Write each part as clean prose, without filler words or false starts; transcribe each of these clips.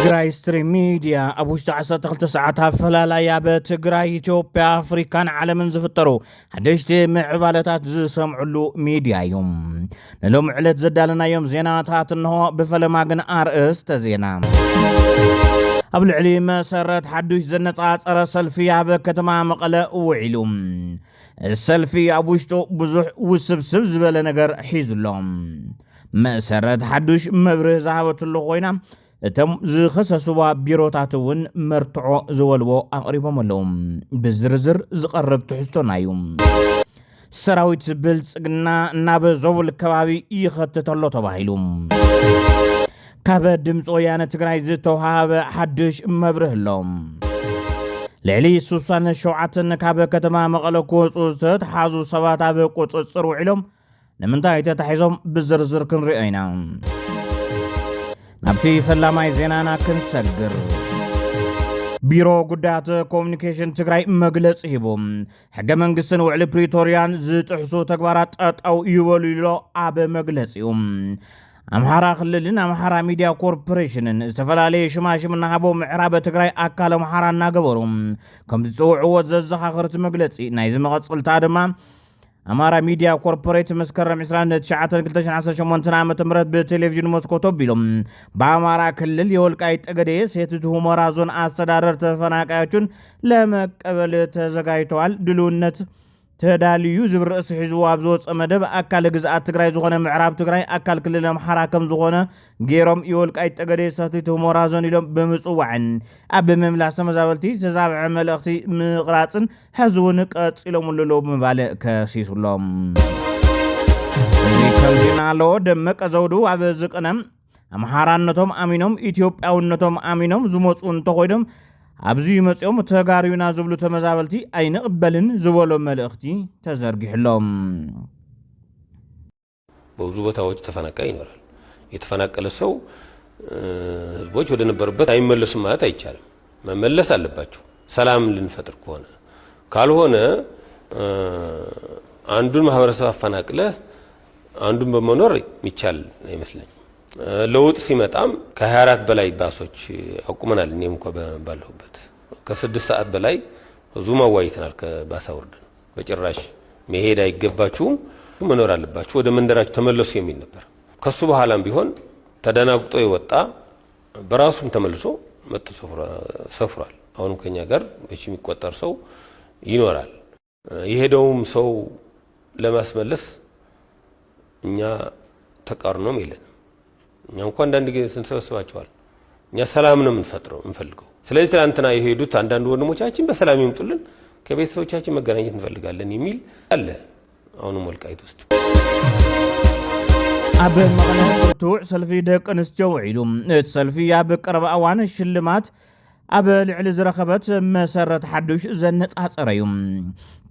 ትግራይ ስትሪም ሚዲያ አቡሽ ተዓሰተ 2 ሰዓታት ፈላላያ በትግራይ ኢትዮጵያ አፍሪካን ዓለምን ዝፍጠሩ ሓደሽቲ ምዕባለታት ዝሰምዑሉ ሚዲያ እዮም ነሎም ዕለት ዘዳለናዮም ዜናታት እንሆ ብፈለማ ግን አርእስተ ዜና ኣብ ልዕሊ መሰረት ሓዱሽ ዘነጻጸረ ሰልፊ ኣብ ከተማ መቐለ ውዒሉ ሰልፊ ኣብ ውሽጡ ብዙሕ ውስብስብ ዝበለ ነገር ሒዙሎም መሰረት ሓዱሽ መብርህ ዝሃበትሉ ኮይና እቶም ዝኸሰሱዋ ቢሮታትን መርትዖ ዝወልቦ ኣቕሪቦም ኣለዉ ብዝርዝር ዝቐርብ ትሕዝቶናዩ ሰራዊት ብልጽግና ናብ ዞብል ከባቢ ይኸትተሎ ተባሂሉ ካብ ድምፂ ወያነ ትግራይ ዝተውሃበ ሓድሽ መብርህ ኣሎም ልዕሊ 67 ካብ ከተማ መቐለ ክወፁ ዝተተሓዙ ሰባት ኣብ ቁፅፅር ውዒሎም ንምንታይ ተታሒዞም ብዝርዝር ክንሪኦ ኢና ናብቲ ፈላማይ ዜናና ክንሰግር ቢሮ ጉዳያት ኮሙኒኬሽን ትግራይ መግለጽ ሂቡ ሕገ መንግስትን ውዕሊ ፕሪቶሪያን ዝጥሕሱ ተግባራት ጠጠው ይበሉ ኢሎ ኣብ መግለጺኡ ኣምሓራ ክልልን ኣምሓራ ሚድያ ኮርፖሬሽንን ዝተፈላለዩ ሽማሽም እናሃቦ ምዕራብ ትግራይ ኣካል ኣምሓራ እናገበሩ ከም ዝፅውዕዎ ዘዘኻኽርቲ መግለጺ ናይ ዝመቐጽልታ ድማ ኣማራ ሚድያ ኮርፖሬት መስከረም 29/2018 ዓ.ም በቴሌቪዥን ሞስኮቶ ቢሎም በአማራ ክልል የወልቃይት ጠገዴ ሰቲት ሁመራ ዞን አስተዳደር ተፈናቃዮችን ለመቀበል ተዘጋጅተዋል ድሉነት ተዳልዩ ዝብርእስ ሒዙ ኣብዞ ጸመደብ አካል ግዝአት ትግራይ ዝኾነ ምዕራብ ትግራይ አካል ክልል አምሓራ ከም ዝኾነ ጌሮም የወልቃይት ጠገዴ ሰቲት ሁመራ ዞን ኢሎም ብምጽዋዕን ኣብ መምላስ ተመዛበልቲ ተዛብዐ መልእኽቲ ምቕራጽን ሕዝውን ቀጽሎም ለሎ ምባለ ከሲሱሎም እዚ ከምዚና ኣሎ ደመቀ ዘውዱ ኣብ ዝቕነም አምሓራነቶም አሚኖም ኢትዮጵያውነቶም አሚኖም ዝመጹ እንተኾይኖም ኣብዚ መጽኦም ተጋሪዩና ዝብሉ ተመዛበልቲ ኣይንቕበልን ዝበሎ መልእኽቲ ተዘርጊሕሎም በብዙ ቦታዎች ተፈናቃይ ይኖራል የተፈናቀለ ሰው ህዝቦች ወደ ነበሩበት አይመለሱም ማለት አይቻልም መመለስ አለባቸው ሰላም ልንፈጥር ከሆነ ካልሆነ አንዱን ማህበረሰብ አፈናቅለ አንዱን በመኖር ይቻል አይመስልኝ ለውጥ ሲመጣም ከ24 በላይ ባሶች አቁመናል እኔም እንኳን ባለሁበት ከ6 ሰዓት በላይ ዙማ ዋይተናል ከባሳ ወርደን በጭራሽ መሄድ አይገባችሁም መኖር አለባችሁ ወደ መንደራችሁ ተመለሱ የሚል ነበር ከሱ በኋላም ቢሆን ተደናግጦ ይወጣ በራሱም ተመልሶ መጥቶ ሰፍሯል አሁን ከኛ ጋር እሺ የሚቆጠር ሰው ይኖራል የሄደውም ሰው ለማስመለስ እኛ ተቃርኖም የለንም እኛ እንኳን አንዳንድ ጊዜ ስንሰበስባቸዋል እኛ ሰላም ነው እንፈልገው ስለዚህ ትላንትና የሄዱት አንዳንድ ወንድሞቻችን በሰላም ይምጡልን ከቤተሰቦቻችን መገናኘት እንፈልጋለን የሚል አለ አሁንም ወልቃይት ውስጥ ኣብ መቐለ ርቱዕ ሰልፊ ደቂ ኣንስትዮ ውዒሉ እቲ ሰልፊ ኣብ ቀረባ እዋን ሽልማት ኣብ ልዕሊ ዝረኸበት መሰረት ሓዱሽ ዘነጻጸረ እዩ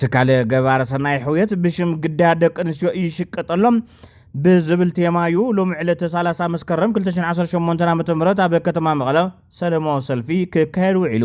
ትካል ገባረ ሰናይ ሕውየት ብሽም ግዳያት ደቂ ኣንስትዮ ይሽቀጠሎም ብዝብል ቴማዩ ሎም ዕለት 30 መስከረም 2018 ዓ.ም ኣብ ከተማ መቐለ ሰለማዊ ሰልፊ ክካየድ ውዒሉ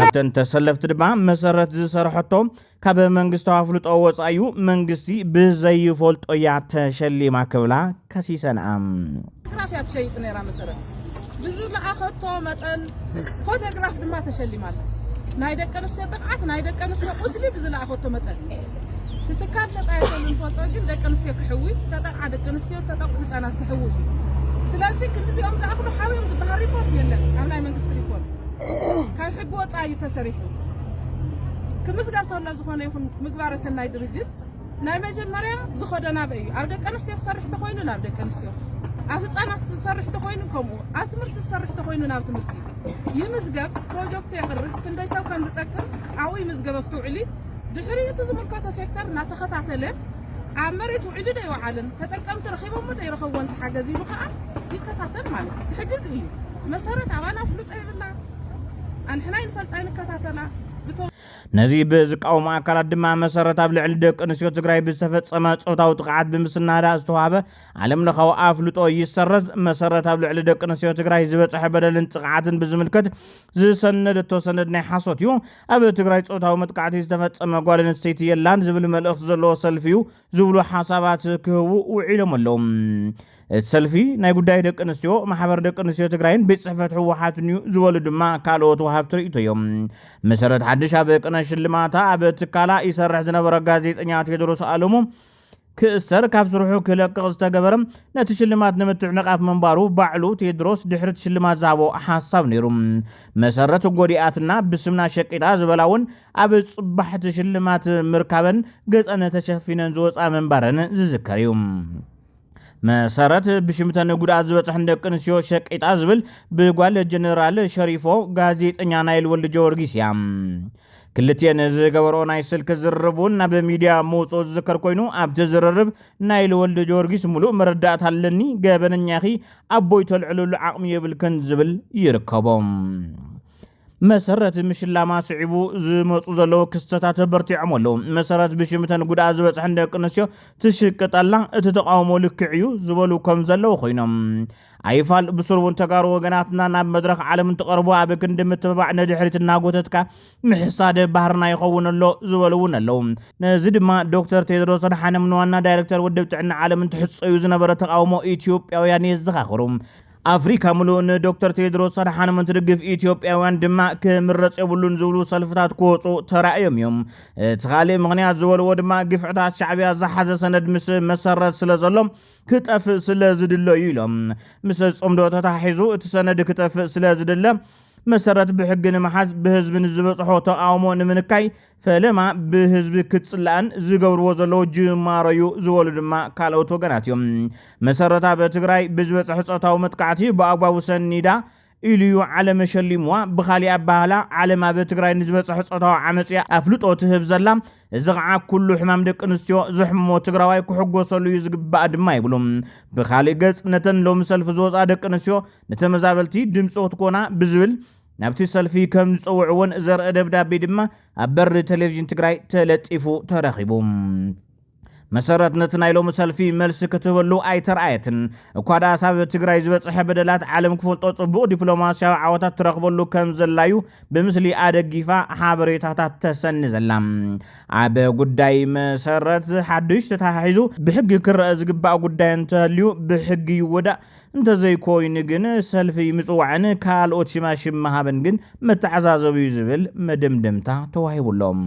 ኣብተን ተሰለፍቲ ድማ መሰረት ዝሰርሐቶም ካብ መንግስታዊ ኣፍልጦ ወፃዩ መንግስቲ ብዘይፈልጦ እያ ተሸሊማ ክብላ ከሲሰንኣ ፎቶግራፍ ሸይጥ ነራ መሰረት ብዙ ለኣኸቶ መጠን ፎቶግራፍ ድማ ተሸሊማለ ናይ ደቂ ኣንስትዮ ጥቅዓት ናይ ደቂ ኣንስትዮ ቁስሊ ብዙ ለኣኸቶ መጠን ትትካል ተጣይተልን ፎቶ ግን ደቂ ኣንስትዮ ክሕዊ ተጠቅዓ ደቂ ኣንስትዮ ተጠቅዑ ህፃናት ክሕዊ ስለዚ ክንዚኦም ዝኣኽሉ ሓዊዮም ዝበሃል ሪፖርት የለን ኣብ ናይ መንግስቲ ሪፖርት ካብ ሕጊ ወፃኢ ተሰሪሑ ክምዝጋብ ተሎ ዝኾነ ይኹን ምግባረ ሰናይ ድርጅት ናይ መጀመርያ ዝኸደና በዩ ኣብ ደቂ ኣንስትዮ ዝሰርሕ ተኾይኑ ናብ ደቂ ኣንስትዮ ኣብ ህፃናት ዝሰርሕ ተኾይኑ ከምኡ ኣብ ትምህርቲ ዝሰርሕ ተኾይኑ ናብ ትምህርቲ ይምዝገብ ፕሮጀክት የቕርብ ክንደይ ሰብ ከም ዝጠቅም ኣብኡ ይምዝገብ ኣፍትውዕሊ ድሕሪቱ ዝምልከቶ ሴክተር እናተኸታተለ ኣብ መሬት ውዒሉ ዶ ይወዓልን ተጠቀምቲ ረኺቦም ዶ ይረኽብዎን ተሓገዝ ኢሉ ከዓ ይከታተል ማለት እዩ ትሕግዝ እዩ መሰረት ኣባና ፍሉጥ ይብላ ኣንሕና ይንፈልጣ ይንከታተላ ነዚ ብዝቃወሙ ኣካላት ድማ መሰረት ኣብ ልዕሊ ደቂ ኣንስትዮ ትግራይ ብዝተፈጸመ ፆታዊ ጥቕዓት ብምስናዳ ዝተዋህበ ዓለም ለኻዊ ኣፍልጦ ይሰረዝ መሰረት ኣብ ልዕሊ ደቂ ኣንስትዮ ትግራይ ዝበፅሐ በደልን ጥቕዓትን ብዝምልከት ዝሰነደቶ ሰነድ ናይ ሓሶት እዩ ኣብ ትግራይ ፆታዊ መጥቃዕቲ ዝተፈጸመ ጓል ኣንስተይቲ የላን ዝብል መልእኽቲ ዘለዎ ሰልፊ እዩ ዝብሉ ሓሳባት ክህቡ ውዒሎም ኣለዉ ሰልፊ ናይ ጉዳይ ደቂ ኣንስትዮ ማሕበር ደቂ ኣንስትዮ ትግራይን ቤት ጽሕፈት ህወሓትን እዩ ዝበሉ ድማ ካልኦት ወሃብቲ ርእይቶ እዮም መሰረት ሓድሽ ኣብ ቅነ ሽልማታ ኣብ ትካላ ይሰርሕ ዝነበረ ጋዜጠኛ ቴድሮስ ኣለሙ ክእሰር ካብ ስርሑ ክለቅቕ ዝተገበረ ነቲ ሽልማት ንምትዕንቃፍ መንባሩ ባዕሉ ቴድሮስ ድሕሪ ሽልማት ዝሃቦ ሓሳብ ነይሩ መሰረት ጎዲኣትና ብስምና ሸቂጣ ዝበላውን ኣብ ጽባሕቲ ሽልማት ምርካበን ገጸነ ተሸፊነን ዝወፃ መንባረን ዝዝከር እዩ መሰረት ብሽምተን ጉድኣት ዝበፅሕ ደቂ ኣንስትዮ ሸቂጣ ዝብል ብጓል ጀነራል ሸሪፎ ጋዜጠኛ ናይል ወልደ ጊዮርጊስ እያ ክልቲአን ዝገበርኦ ናይ ስልክ ዝርርቡን ናብ ሚድያ መውፅኦ ዝዝከር ኮይኑ ኣብቲ ዝርርብ ናይል ወልደ ጊዮርጊስ ሙሉእ መረዳእታ ኣለኒ ገበነኛኺ ኣቦይ ተልዕልሉ ዓቕሚ የብልክን ዝብል ይርከቦም መሰረት ምሽላማ ስዒቡ ዝመፁ ዘለዎ ክስተታት በርቲዖም ኣለዉ መሰረት ብሽምተን ጉድኣት ዝበፅሕ ደቂ ኣንስትዮ ትሽቅጠላ እቲ ተቃውሞ ልክዕ እዩ ዝበሉ ከም ዘለዉ ኮይኖም ኣይፋል ብስርቡን ተጋሩ ወገናትና ናብ መድረኽ ዓለም እንትቐርቡ ኣብ ክንዲ ምትብባዕ ነድሕሪት እናጎተትካ ምሕሳደ ባህርና ይኸውን ኣሎ ዝበሉ እውን ኣለዉ ነዚ ድማ ዶክተር ቴድሮስ ኣድሓኖም ንዋና ዳይሬክተር ውድብ ጥዕና ዓለም እንትሕፀዩ ዝነበረ ተቃውሞ ኢትዮጵያውያን የዘኻኽሩ ኣፍሪካ ሙሉእ ንዶክተር ቴድሮስ ኣድሓኖም እንትድግፍ ኢትዮጵያውያን ድማ ክምረፅ የብሉን ዝብሉ ሰልፍታት ክወፁ ተራእዮም እዮም እቲ ካልእ ምክንያት ዝበልዎ ድማ ግፍዕታት ሻዕብያ ዝሓዘ ሰነድ ምስ መሰረት ስለ ዘሎ ክጠፍእ ስለ ዝድለ እዩ ኢሎም ምስ ፆምዶ ተታሒዙ እቲ ሰነድ ክጠፍእ ስለ ዝድለ መሰረት ብሕጊ ንምሓዝ ብህዝቢ ንዝበፅሖ ተቃውሞ ንምንካይ ፈለማ ብህዝቢ ክትፅላእን ዝገብርዎ ዘለዉ ጅማሮ እዩ ዝበሉ ድማ ካልኦት ወገናት እዮም መሰረት ኣብ ትግራይ ብዝበፅሐ ፆታዊ መጥቃዕቲ ብኣግባቡ ሰኒዳ ኢልዩ ዓለም ሸሊምዋ ብኻሊእ ኣባህላ ዓለም ኣብ ትግራይ ንዝበፅሐ ፆታዊ ዓመፅ ኣፍልጦ ትህብ ዘላ እዚ ከዓ ኩሉ ሕማም ደቂ ኣንስትዮ ዝሕመሞ ትግራዋይ ክሕጎሰሉ እዩ ዝግባእ ድማ ይብሉ ብኻሊእ ገጽ ነተን ሎሚ ሰልፊ ዝወፃ ደቂ ኣንስትዮ ንተመዛበልቲ ድምፂ ክትኮና ብዝብል ናብቲ ሰልፊ ከም ዝፀውዕዎን ዘርአ ደብዳቤ ድማ ኣብ በሪ ቴሌቭዥን ትግራይ ተለጢፉ ተረኺቡ መሰረት ነቲ ናይ ሎሚ ሰልፊ መልሲ ክትህበሉ ኣይተረኣየትን እኳ ዳ ሳብ ትግራይ ዝበፅሐ በደላት ዓለም ክፈልጦ ፅቡቕ ዲፕሎማስያዊ ዓወታት ትረኽበሉ ከም ዘላዩ ብምስሊ ኣደጊፋ ሓበሬታታት ተሰኒ ዘላ ኣብ ጉዳይ መሰረት ሓድሽ ተታሒዙ ብሕጊ ክረአ ዝግባእ ጉዳይ እንተህልዩ ብሕጊ ይወዳእ እንተዘይኮይኑ ግን ሰልፊ ምፅዋዕን ካልኦት ሽማሽም መሃበን ግን መተዓዛዘቡ እዩ ዝብል መደምደምታ ተዋሂቡሎም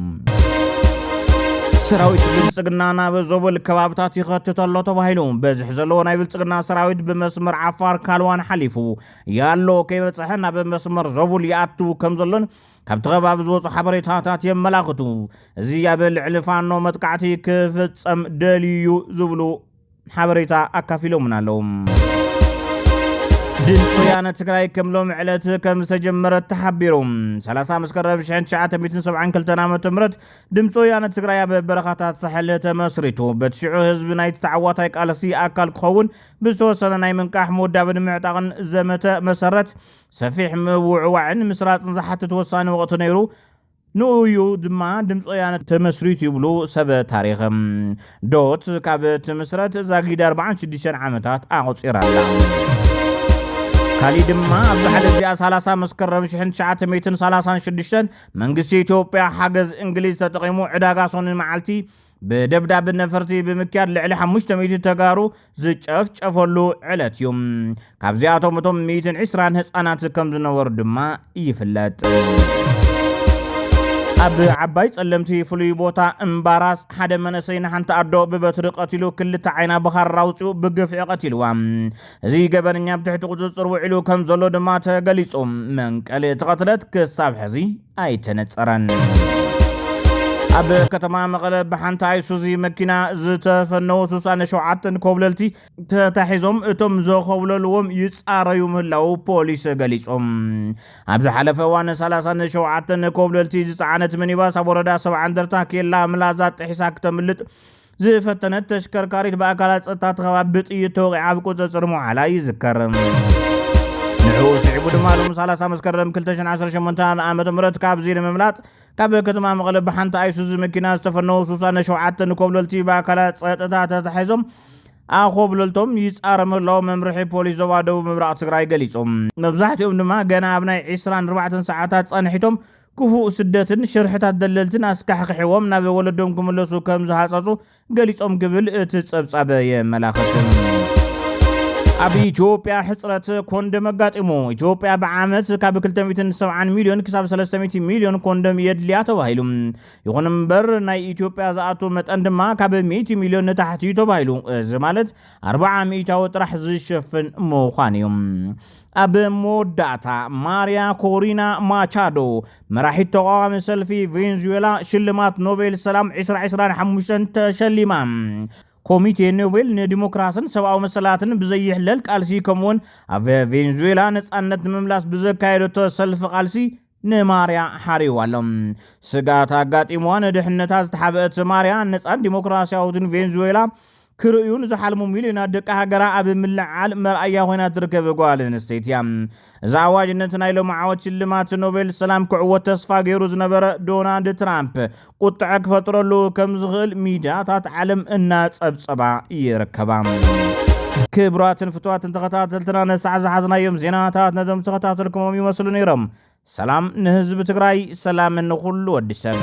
ሰራዊት ብልጽግና ናብ ዞብል ከባብታት ይኸትት ኣሎ ተባሂሉ በዝሕ ዘለዎ ናይ ብልጽግና ሰራዊት ብመስመር ዓፋር ካልዋን ሓሊፉ ያሎ ከይበፅሐ ናብ መስመር ዞብል ይኣቱ ከም ዘሎን ካብቲ ከባቢ ዝወፁ ሓበሬታታት የመላኽቱ እዚ ኣብ ልዕሊ ፋኖ መጥቃዕቲ ክፍፀም ደልዩ ዝብሉ ሓበሬታ ኣካፊሎምን ኣለዉ ድምፂ ወያነ ትግራይ ከም ሎሚ ዕለት ከም ዝተጀመረ ተሓቢሩ 30 መስከረም 1972 ዓ.ም ድምፂ ወያነ ትግራይ ኣብ በረኻታት ሳሕል ተመስሪቱ በትሽዑ ህዝቢ ናይ ተዓዋታይ ቃልሲ ኣካል ክኸውን ብዝተወሰነ ናይ ምንቃሕ ምውዳብን ምዕጣቕን ዘመተ መሰረት ሰፊሕ ምውዕዋዕን ምስራፅን ዝሓትት ወሳኒ ወቕቲ ነይሩ ንኡዩ ድማ ድምፂ ወያነ ተመስሪቱ ይብሉ ሰብ ታሪኽ ዶት ካብ ትምስረት ዛጊድ 46 ዓመታት ኣቑፂራላ ካሊ ድማ ኣብ ዝሓለ እዚኣ 30 መስከረም 1936 መንግስቲ ኢትዮጵያ ሓገዝ እንግሊዝ ተጠቒሙ ዕዳጋ ሶኒ መዓልቲ ብደብዳቤ ነፈርቲ ብምክያድ ልዕሊ 500 ተጋሩ ዝጨፍጨፈሉ ዕለት እዩ ካብዚኣቶም እቶም 120 ህፃናት ከም ዝነበሩ ድማ ይፍለጥ ኣብ ዓባይ ጸለምቲ ፍሉይ ቦታ እምባራስ ሓደ መንእሰይ ንሓንቲ ኣዶ ብበትሪ ቀቲሉ ክልተ ዓይና ብኻራ ኣውፅኡ ብግፍዒ ቀቲልዋ እዚ ገበነኛ ብትሕቲ ቁፅፅር ውዒሉ ከም ዘሎ ድማ ተገሊጹ መንቀሊ እቲ ቀትለት ክሳብ ሕዚ ኣይተነፀረን ኣብ ከተማ መቐለ ብሓንቲ ኣይሱዚ መኪና ዝተፈነው 67 ኮብለልቲ ተታሒዞም እቶም ዘኸብለልዎም ይጻረዩ ምህላው ፖሊስ ገሊጾም ኣብ ዝሓለፈ እዋን 37 ኮብለልቲ ዝጸዓነት ሚኒባስ ኣብ ወረዳ 70 እንደርታ ኬላ ምላዛ ጥሒሳ ክትምልጥ ዝፈተነት ተሽከርካሪት በአካላት ጸጥታ ተኸባቢ ጥይት ተወቂዓ ኣብ ቁጽጽር ምውዓላ ይዝከር ንዑ ስዒቡ ድማ ሎም 30 መስከረም 2018 ዓመተ ምህረት ካብዚ ንምምላጥ ካብ ከተማ መቐለ ብሓንቲ ኣይሱዚ መኪና ዝተፈነው 67 ኮብለልቲ በአካላት ጸጥታ ተታሒዞም ኣኾብለልቶም ይጻረመላው መምርሒ ፖሊስ ዞባ ደቡብ ምብራቕ ትግራይ ገሊጾም መብዛሕትኦም ድማ ገና ኣብ ናይ 24 ሰዓታት ጸንሒቶም ክፉእ ስደትን ሽርሕታት ደለልትን ኣስካሕክሕዎም ናብ ወለዶም ክምለሱ ከም ዝሃፀፁ ገሊጾም ክብል እቲ ጸብጻበ የመላኽት ኣብ ኢትዮጵያ ሕጽረት ኮንዶም ኣጋጢሙ ኢትዮጵያ ብዓመት ካብ 270 ሚልዮን ክሳብ 300 ሚልዮን ኮንዶም የድልያ ተባሂሉ ይኹን እምበር ናይ ኢትዮጵያ ዝኣቱ መጠን ድማ ካብ 100 ሚልዮን ንታሕቲ ተባሂሉ እዚ ማለት 40% ጥራሕ ዝሽፍን ምዃኑ እዩ ኣብ መወዳእታ ማሪያ ኮሪና ማቻዶ መራሒት ተቃዋሚ ሰልፊ ቬንዙዌላ ሽልማት ኖቤል ሰላም 2025 ተሸሊማ ኮሚቴ ኖቤል ንዲሞክራሲን ሰብኣዊ መሰላትን ብዘይሕለል ቃልሲ ከምውን ኣብ ቬንዙዌላ ነጻነት ንምምላስ ብዘካየደቶ ሰልፊ ቃልሲ ንማርያ ሓሪዋሎም ስጋት ኣጋጢምዋ ንድሕነታ ዝተሓበአት ማርያ ነጻን ዲሞክራሲያዊትን ቬንዙዌላ ክርእዩን ዝሓልሙ ሚልዮናት ደቂ ሃገራ ኣብ ምልዓል መርኣያ ኮይና ትርከብ ጓል ኣንስተይቲ እያ እዚ ኣዋጅ ነቲ ናይ ሎም ዓወት ሽልማት ኖቤል ሰላም ክዕወት ተስፋ ገይሩ ዝነበረ ዶናልድ ትራምፕ ቁጥዐ ክፈጥረሉ ከም ዝኽእል ሚድያታት ዓለም እናጸብጸባ ይርከባ ክቡራትን ፍትዋትን ተኸታተልትና ነሳዕ ዝሓዝናዮም ዜናታት ነዞም ተኸታተልኩሞም ይመስሉ ነይሮም ሰላም ንህዝቢ ትግራይ ሰላም ንኹሉ ወዲ ሰብ